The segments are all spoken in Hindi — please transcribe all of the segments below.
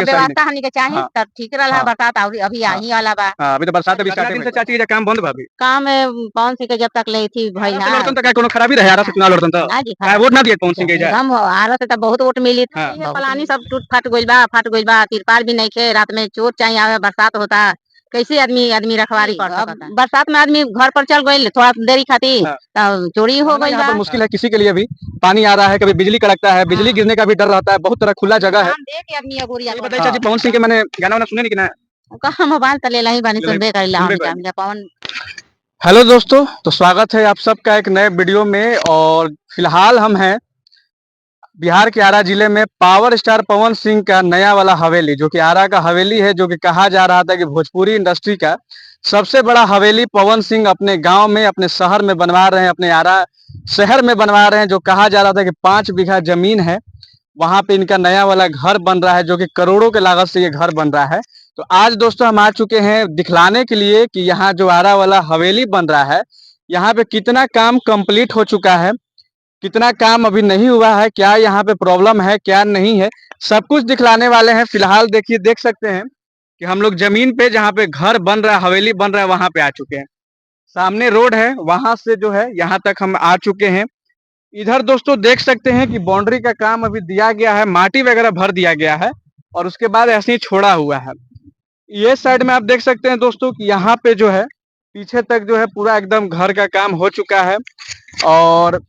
के सही व्यवस्था नहीं। हमनी के चाहिए हाँ। तब ठीक रहा हाँ। बरसात और अभी हाँ। आई वाला बा। हाँ, अभी तो बरसात अभी स्टार्ट दिन से चाची काम बंद बा अभी। काम पवन सिंह के जब तक ले थी भई आरा से ना लड़तन त का कोनो खराबी रहे, आरा से चुनाव लड़तन त ना जी काहे वोट ना दिए पवन सिंह के जा। एकदम आरा से तो बहुत वोट मिली हाँ। ये पलानी सब टूट फट गइल बा तिरपाल भी नहीं खे रात में चोट चाहिए आवे बरसात होता कैसे आदमी रखवारी कर सकता। बरसात में आदमी घर पर चल गइल थोड़ा देरी खातिर हाँ। तो चोरी हो गइल यहाँ बा। पर मुश्किल है किसी के लिए भी। पानी आ रहा है, कभी बिजली कड़कता है, बिजली गिरने का भी डर रहता है, बहुत तरह खुला जगह है। देख के आदमी अगोरिया ये बताइए चाची पवन सिंह के मैंने गाना वाना सुने नहीं कि ना? कहां मोबाइल तले लही बानी सुनबे कइला हम जा पवन। हेलो दोस्तों, तो स्वागत है आप सबका एक नए वीडियो में। और फिलहाल हम हैं बिहार के आरा जिले में पावर स्टार पवन सिंह का नया वाला हवेली, जो कि आरा का हवेली है, जो कि कहा जा रहा था कि भोजपुरी इंडस्ट्री का सबसे बड़ा हवेली पवन सिंह अपने गांव में, अपने शहर में बनवा रहे हैं, अपने आरा शहर में बनवा रहे हैं। जो कहा जा रहा था कि 5 बीघा जमीन है, वहां पे इनका नया वाला घर बन रहा है, जो कि करोड़ों के लागत से ये घर बन रहा है। तो आज दोस्तों हम आ चुके हैं दिखलाने के लिए कि यहाँ जो आरा वाला हवेली बन रहा है, यहाँ पे कितना काम कंप्लीट हो चुका है, कितना काम अभी नहीं हुआ है, क्या यहाँ पे प्रॉब्लम है, क्या नहीं है, सब कुछ दिखलाने वाले हैं। फिलहाल देखिए, देख सकते हैं कि हम लोग जमीन पे जहाँ पे घर बन रहा है, हवेली बन रहा है, वहां पे आ चुके हैं। सामने रोड है, वहां से जो है यहाँ तक हम आ चुके हैं। इधर दोस्तों देख सकते हैं कि बाउंड्री का काम अभी दिया गया है, माटी वगैरह भर दिया गया है और उसके बाद ऐसे ही छोड़ा हुआ है। ये साइड में आप देख सकते हैं दोस्तों कि यहाँ पे जो है पीछे तक जो है पूरा एकदम घर का काम हो चुका है और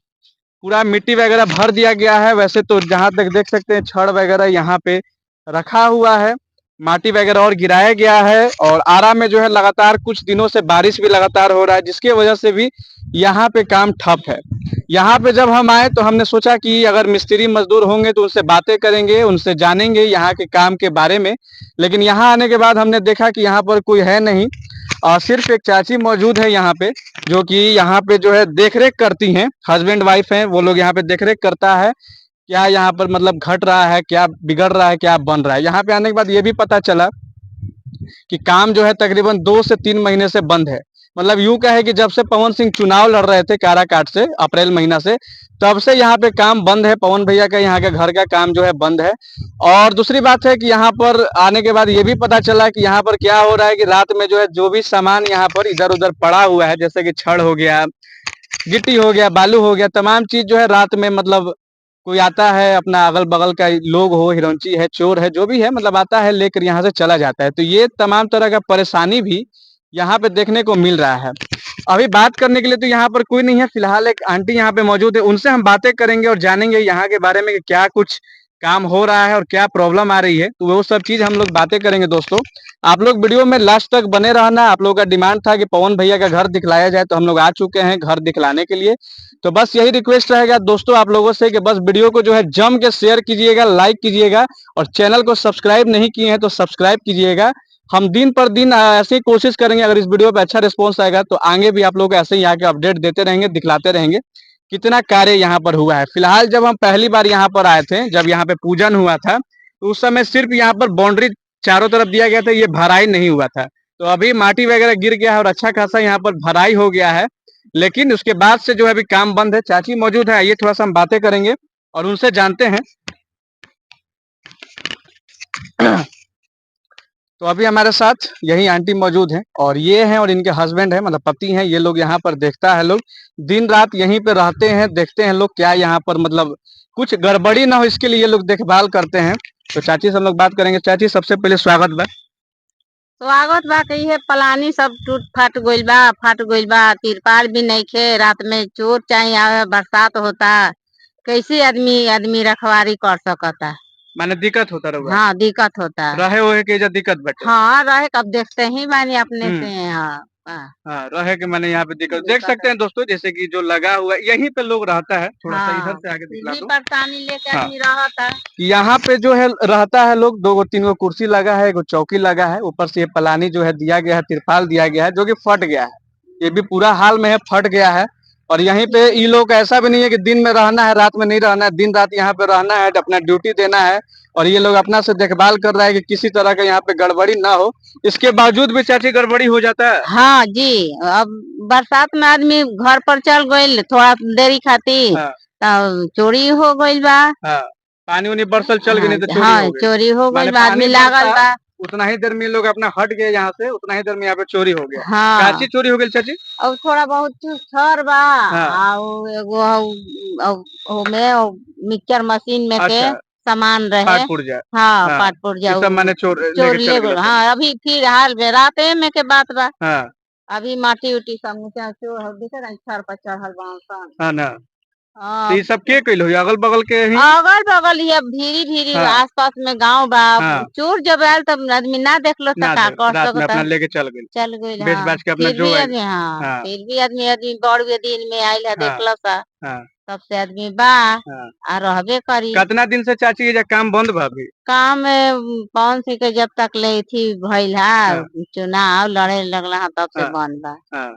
पूरा मिट्टी वगैरह भर दिया गया है। वैसे तो जहां तक देख सकते हैं छड़ वगैरह यहाँ पे रखा हुआ है, माटी वगैरह और गिराया गया है। और आरा में जो है लगातार कुछ दिनों से बारिश भी लगातार हो रहा है, जिसकी वजह से भी यहाँ पे काम ठप है। यहाँ पे जब हम आए तो हमने सोचा कि अगर मिस्त्री मजदूर होंगे तो उनसे बातें करेंगे, उनसे जानेंगे यहाँ के काम के बारे में। लेकिन यहाँ आने के बाद हमने देखा कि यहाँ पर कोई है नहीं, सिर्फ एक चाची मौजूद है यहाँ पे, जो कि यहाँ पे जो है देखरेख करती हैं। हस्बैंड वाइफ हैं वो लोग, यहाँ पे देखरेख करता है क्या यहाँ पर मतलब घट रहा है, क्या बिगड़ रहा है, क्या बन रहा है। यहाँ पे आने के बाद ये भी पता चला कि काम जो है तकरीबन 2 से 3 महीने से बंद है। मतलब यूं कहे कि जब से पवन सिंह चुनाव लड़ रहे थे काराकाट से, अप्रैल महीना से, तब से यहाँ पे काम बंद है। पवन भैया का यहाँ के घर का काम जो है बंद है। और दूसरी बात है कि यहाँ पर आने के बाद ये भी पता चला कि यहाँ पर क्या हो रहा है कि रात में जो है जो भी सामान यहाँ पर इधर उधर पड़ा हुआ है, जैसे कि छड़ हो गया, गिट्टी हो गया, बालू हो गया, तमाम चीज जो है रात में मतलब कोई आता है, अपना अगल बगल का लोग हो, हिरौंची है, चोर है, जो भी है, मतलब आता है लेकर यहाँ से चला जाता है। तो ये तमाम तरह का परेशानी भी यहाँ पे देखने को मिल रहा है। अभी बात करने के लिए तो यहाँ पर कोई नहीं है, फिलहाल एक आंटी यहाँ पे मौजूद है, उनसे हम बातें करेंगे और जानेंगे यहाँ के बारे में कि क्या कुछ काम हो रहा है और क्या प्रॉब्लम आ रही है। तो वो सब चीज हम लोग बातें करेंगे दोस्तों। आप लोग वीडियो में लास्ट तक बने रहना। आप लोगों का डिमांड था कि पवन भैया का घर दिखलाया जाए, तो हम लोग आ चुके हैं घर दिखलाने के लिए। तो बस यही रिक्वेस्ट रहेगा दोस्तों आप लोगों से कि बस वीडियो को जो है जम के शेयर कीजिएगा, लाइक कीजिएगा और चैनल को सब्सक्राइब नहीं किए हैं तो सब्सक्राइब कीजिएगा। हम दिन पर दिन ऐसे ही कोशिश करेंगे, अगर इस वीडियो पे अच्छा रिस्पॉन्स आएगा तो आगे भी आप लोग ऐसे ही आके अपडेट देते रहेंगे, दिखलाते रहेंगे कितना कार्य यहाँ पर हुआ है। फिलहाल जब हम पहली बार यहाँ पर आए थे, जब यहाँ पे पूजन हुआ था, तो उस समय सिर्फ यहाँ पर बाउंड्री चारों तरफ दिया गया था, ये भराई नहीं हुआ था। तो अभी माटी वगैरह गिर गया है और अच्छा खासा यहाँ पर भराई हो गया है, लेकिन उसके बाद से जो है अभी काम बंद है। चाची मौजूद है, आइए थोड़ा सा हम बातें करेंगे और उनसे जानते हैं। तो अभी हमारे साथ यही आंटी मौजूद हैं और ये हैं और इनके हस्बैंड हैं, मतलब पति हैं। ये लोग यहाँ पर देखता है, लोग दिन रात यहीं पे रहते हैं, देखते हैं लोग क्या यहाँ पर मतलब कुछ गड़बड़ी ना हो, इसके लिए ये लोग देखभाल करते हैं। तो चाची से हम लोग बात करेंगे। चाची सबसे पहले स्वागत बा। स्वागत बा कही है पलानी सब टूट फट गइल बा तिरपाल भी नहीं खे रात में चोर चाहिए आवे बरसात होता कैसे आदमी रखवारी कर सकता। माने दिक्कत होता रहुआ? हाँ दिक्कत होता रहे होए के दिक्कत बटे? हाँ रहे कब देखते ही मैंने अपने से। हाँ हाँ, रहे के मैंने यहाँ पे दिक्कत देख सकते हैं दोस्तों, जैसे कि जो लगा हुआ है यहीं पे लोग रहता है। थोड़ा सा इधर से आगे दिखला दो। परेशानी लेके हाँ। आदमी रहता यहाँ पे जो है रहता है लोग, 2 3 गो कुर्सी लगा है, एगो चौकी लगा है, ऊपर से ये पलानी जो है दिया गया है, तिरपाल दिया गया है, जो कि फट गया है। ये भी पूरा हाल में है, फट गया है। और यहीं पे ये लोग ऐसा भी नहीं है कि दिन में रहना है रात में नहीं रहना है, दिन रात यहाँ पे रहना है, अपना ड्यूटी देना है। और ये लोग अपना से देखभाल कर रहा है कि किसी तरह का यहाँ पे गड़बड़ी ना हो। इसके बावजूद भी चाची गड़बड़ी हो जाता है। हाँ जी, अब बरसात में आदमी घर पर चल गइल थोड़ा देरी खातिर हाँ। तो चोरी हो गइल बा। हाँ। पानी उनी बरसल चल गई, नहीं तो चोरी हाँ हो गई। चोरी हो माने गई, आदमी पानी लागल बरसा, बा। उतना ही देर में लोग अपना हट गए यहाँ से, उतना ही देर में यहाँ पे चोरी हो गया। हाँ काची चोरी हो गई चाची? और थोड़ा बहुत छर बा। हाँ। और एगो ओमे मिक्सचर मशीन में के अच्छा, सामान रहे। फाट पुर्जा। हाँ हाँ, पाट पुर ये जाऊ सब माने चोर चोर लेके चल ले गए गल। सब। हाँ अभी फिर हाल में राते में के बात बा। हाँ, अभी माटी उटी सब नीचे चोर हो दिखे ना, छर पर चढ़ल बा सन। हाँ ना। तो हाँ ये सब के कइल हो, अगल बगल के ही? अगल बगल ये भीरी भीरी हाँ, आस पास में गांव बा। हाँ, चोर जब आयल तब आदमी ना देखलो तो ना का दे कर रात में अपना सकता। लेके चल गए, चल गई। बेच हाँ बाच के अपना फिर जो भी आए। आदमी, हाँ हाँ, फिर भी आदमी आदमी बड़ के दिन में आयल है हाँ, देखलो सा। हाँ, तब से आदमी बा हाँ। आ रहबे करी। कितना दिन से चाची ये काम बंद बा अभी? काम में पवन सिंह के जब तक ले थी भइल हाँ, है चुनाव लड़े लगला है तब से हाँ, बंद बा। हाँ।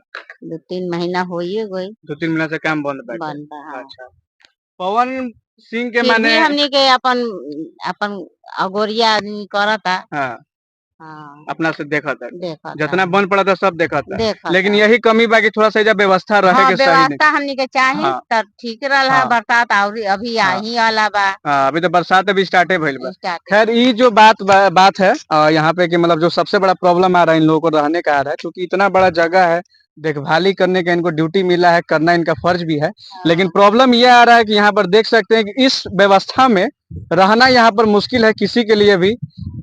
2-3 महीना होइए गई 2-3 महीना से काम बंद बाटे। बंद बा। हाँ अच्छा। पवन सिंह के फिर माने। भी हमनी के अपन अपन अगोरिया आदमी करता। हाँ, हाँ अपना से देखा था। देखता जितना बन पड़ा था सब देखा था। लेकिन देखता। यही कमी बा कि थोड़ा सा एइजा व्यवस्था रहे हाँ के सही नहीं। व्यवस्था हमनी के चाही हाँ, तब ठीक रहा। हाँ, बरसात और अभी हाँ, आही वाला बा। हाँ, अभी तो बरसात अभी स्टार्टे भइल बा। स्टार्ट खैर ये जो बात है यहाँ पे कि मतलब जो सबसे बड़ा प्रॉब्लम आ रहा है इन लोगों को रहने का आ रहा है, क्योंकि इतना बड़ा जगह है, देखभाली करने का इनको ड्यूटी मिला है, करना इनका फर्ज भी है। लेकिन प्रॉब्लम ये आ रहा है कि यहाँ पर देख सकते हैं कि इस व्यवस्था में रहना यहाँ पर मुश्किल है किसी के लिए भी।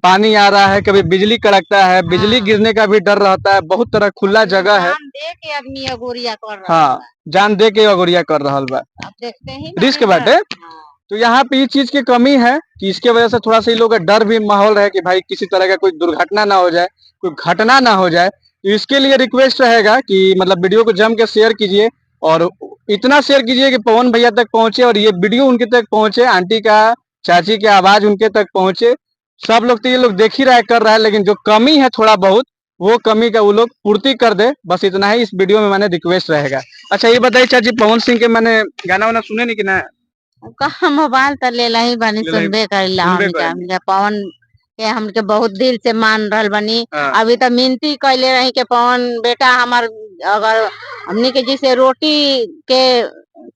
पानी आ रहा है, कभी बिजली कड़कता है, बिजली हाँ गिरने का भी डर रहता है, बहुत तरह खुला जगह है। जान दे के आदमी अगोरिया कर रहा हाँ, बा। जान दे के अगोरिया कर रहल बा, अब देखते ही रिस्क बानी जा। बाटे। हाँ तो यहाँ पे ये चीज की कमी है कि इसके वजह से थोड़ा सा इन लोगों का डर भी माहौल रहे कि भाई किसी तरह का कोई दुर्घटना ना हो जाए, कोई घटना ना हो जाए। तो इसके लिए रिक्वेस्ट रहेगा कि मतलब वीडियो को जम के शेयर कीजिए, और इतना शेयर कीजिए कि पवन भैया तक पहुंचे और ये वीडियो उनके तक पहुंचे, आंटी का, चाची की आवाज उनके तक पहुंचे। सब लोग तो ये लोग देख ही रहा है, कर रहा है, लेकिन जो कमी है थोड़ा बहुत, वो कमी का वो लोग पूर्ति कर दे, बस इतना ही इस वीडियो में मैंने रिक्वेस्ट रहेगा। अच्छा ये बताइए चाची, पवन सिंह के मैंने गाना वाना सुने नहीं कि ना? कहा मोबाइल तो ले ही बानी, ले सुनबे करेला सुनबे हमके करेली। हमके पवन के हमके बहुत दिल से मान रहल बनी। हाँ, अभी तो मिनती कैले रही के पवन बेटा हमार अगर हमनी के जैसे रोटी के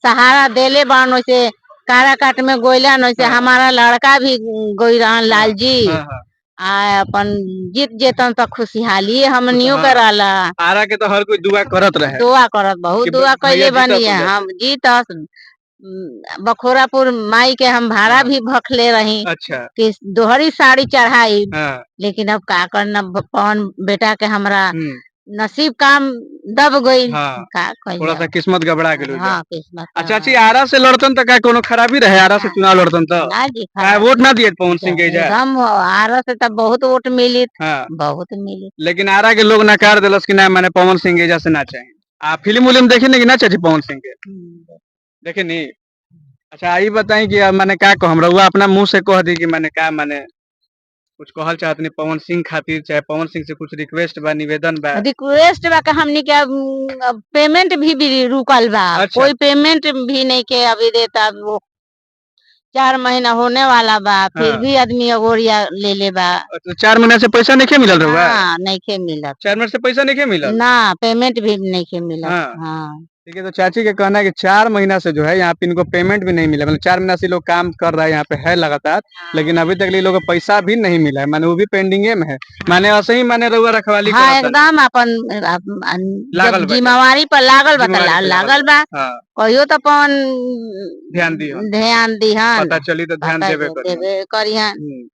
सहारा देले बान वैसे काराकाट में गोइलन वैसे हाँ, हमारा लड़का भी गोई रहन हाँ, लाल जी। हाँ, हाँ, आ अपन जीत जेतन तो खुशहाली कुछ हमनियों हाँ, के रहला। आरा के तो हर कोई दुआ करत रहे दुआ करत बहुत कि दुआ भैया कैले जीता बनी तो है जाके। हम जीतस। बखोरापुर माई के हम भाड़ा हाँ, भी भखले रही अच्छा, कि दोहरी साड़ी चढ़ाई। हाँ, लेकिन अब का करना, पवन बेटा के हमरा हम्म, नसीब काम दब गई। हाँ, का कइल थोड़ा सा जाओ। किस्मत गबड़ा गेल जा। हाँ किस्मत अच्छा चाची, गड़बड़ा। आरा से लड़तन तो का कोनो खराबी रहे? आरा से चुनाव लड़तन तो ना जी का खराब वोट ना दिए पवन सिंह के जा? एकदम आरा से तब बहुत वोट मिली। हाँ, बहुत मिली। लेकिन आरा के लोग नकार दिलस कि ना मैंने पवन सिंह के जा से ना चाहिए। आ फिल्म उलिम देखे नहीं कि ना चाची पवन सिंह के? देखे नहीं? अच्छा आई बताई कि मैंने का कह, हम रउआ अपना मुंह से कह दी कि मैंने का मैंने कुछ कहल चाहत नहीं पवन सिंह खातिर, चाहे पवन सिंह से कुछ रिक्वेस्ट बा, निवेदन बा? रिक्वेस्ट बा के हमनी के पेमेंट भी रुकल बा। अच्छा, कोई पेमेंट भी नहीं के अभी देता। वो 4 महीना होने वाला बा फिर हाँ, भी आदमी अगोरिया ले ले बा। तो 4 महीना से पैसा नहीं मिलल रहुआ? ना नहीं के मिलत। 4 महीने से पैसा नहीं मिलल? ना पेमेंट भी नहीं के मिलत। हाँ, हाँ ठीक है। तो चाची का कहना है कि 4 महीना से जो है यहाँ पे इनको पेमेंट भी नहीं मिला, मतलब 4 महीना से लोग काम कर रहा है यहाँ पे है लगातार, लेकिन अभी तक ये लोग को पैसा भी नहीं मिला है, माने वो भी पेंडिंगे में है। माने ऐसे ही माने रउआ रखवाली हाँ करता नहीं, एकदम अपन जब लागल बाटे, जिम्मेवारी पर लागल बा जिम्मेवारी पे लागल लागल बा। बा। हाँ, कहियो तो अपन ध्यान दिहन, ध्यान दिहन। पता चली तो ध्यान पता देबे करिहन। देवे करिहन।